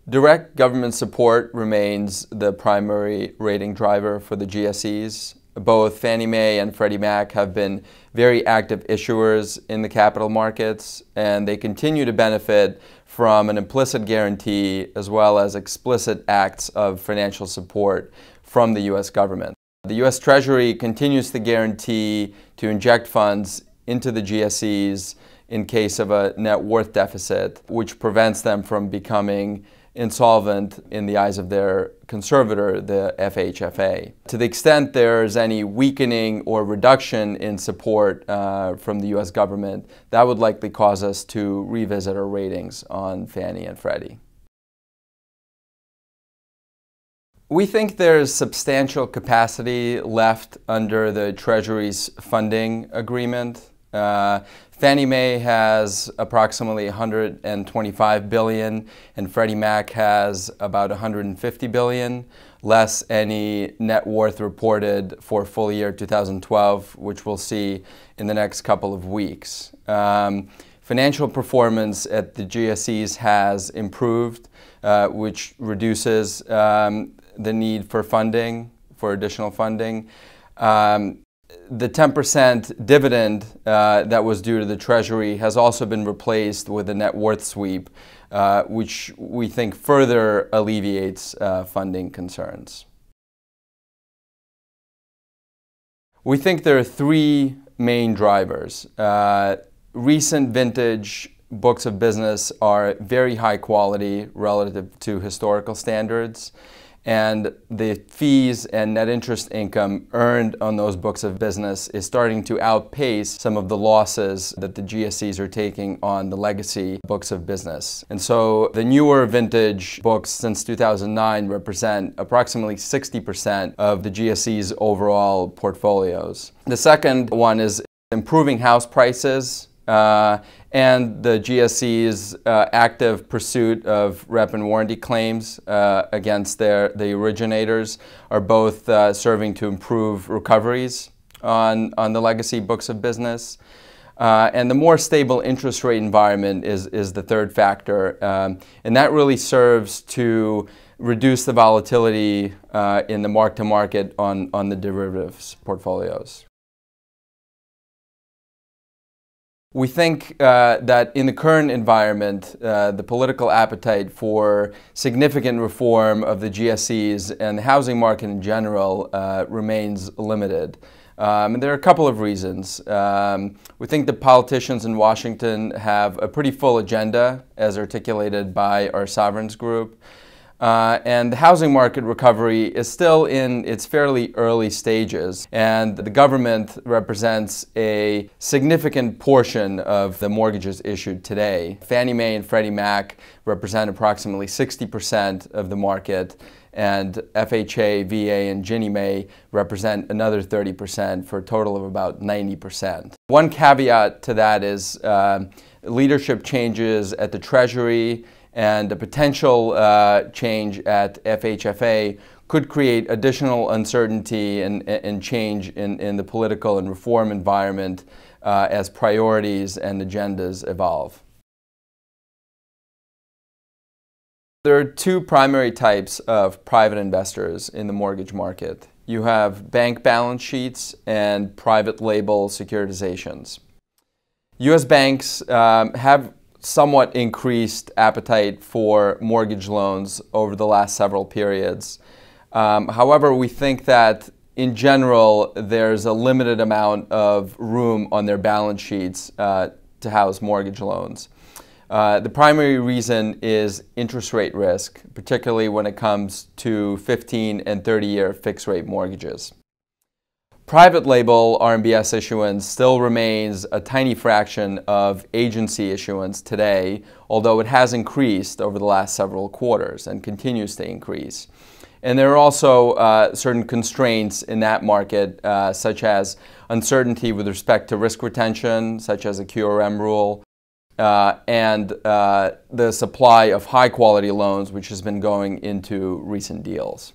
Direct government support remains the primary rating driver for the GSEs. Both Fannie Mae and Freddie Mac have been very active issuers in the capital markets, and they continue to benefit from an implicit guarantee as well as explicit acts of financial support from the U.S. government. The U.S. Treasury continues to guarantee to inject funds into the GSEs in case of a net worth deficit, which prevents them from becoming insolvent in the eyes of their conservator, the FHFA. To the extent there's any weakening or reduction in support from the U.S. government, that would likely cause us to revisit our ratings on Fannie and Freddie. We think there's substantial capacity left under the Treasury's funding agreement. Fannie Mae has approximately $125 billion, and Freddie Mac has about $150 billion, less any net worth reported for full year 2012, which we'll see in the next couple of weeks. Financial performance at the GSEs has improved, which reduces the need for funding, for additional funding. The 10% dividend that was due to the Treasury has also been replaced with a net worth sweep, which we think further alleviates funding concerns. We think there are three main drivers. Recent vintage books of business are very high quality relative to historical standards, and the fees and net interest income earned on those books of business is starting to outpace some of the losses that the GSEs are taking on the legacy books of business. And so the newer vintage books since 2009 represent approximately 60% of the GSEs' overall portfolios. The second one is improving house prices and the GSE's active pursuit of rep and warranty claims against the originators are both serving to improve recoveries on the legacy books of business. And the more stable interest rate environment is the third factor, and that really serves to reduce the volatility in the mark-to-market on the derivatives portfolios. We think that in the current environment, the political appetite for significant reform of the GSEs and the housing market in general remains limited. And there are a couple of reasons. We think the politicians in Washington have a pretty full agenda, as articulated by our Sovereigns Group. And the housing market recovery is still in its fairly early stages, and the government represents a significant portion of the mortgages issued today. Fannie Mae and Freddie Mac represent approximately 60% of the market, and FHA, VA, and Ginnie Mae represent another 30% for a total of about 90%. One caveat to that is leadership changes at the Treasury and a potential change at FHFA could create additional uncertainty and change in the political and reform environment as priorities and agendas evolve. There are two primary types of private investors in the mortgage market. You have bank balance sheets and private label securitizations. U.S. banks have somewhat increased appetite for mortgage loans over the last several periods. However, we think that in general there's a limited amount of room on their balance sheets to house mortgage loans. The primary reason is interest rate risk, particularly when it comes to 15- and 30-year fixed-rate mortgages. Private label RMBS issuance still remains a tiny fraction of agency issuance today, although it has increased over the last several quarters and continues to increase. And there are also certain constraints in that market, such as uncertainty with respect to risk retention, such as a QRM rule, and the supply of high-quality loans, which has been going into recent deals.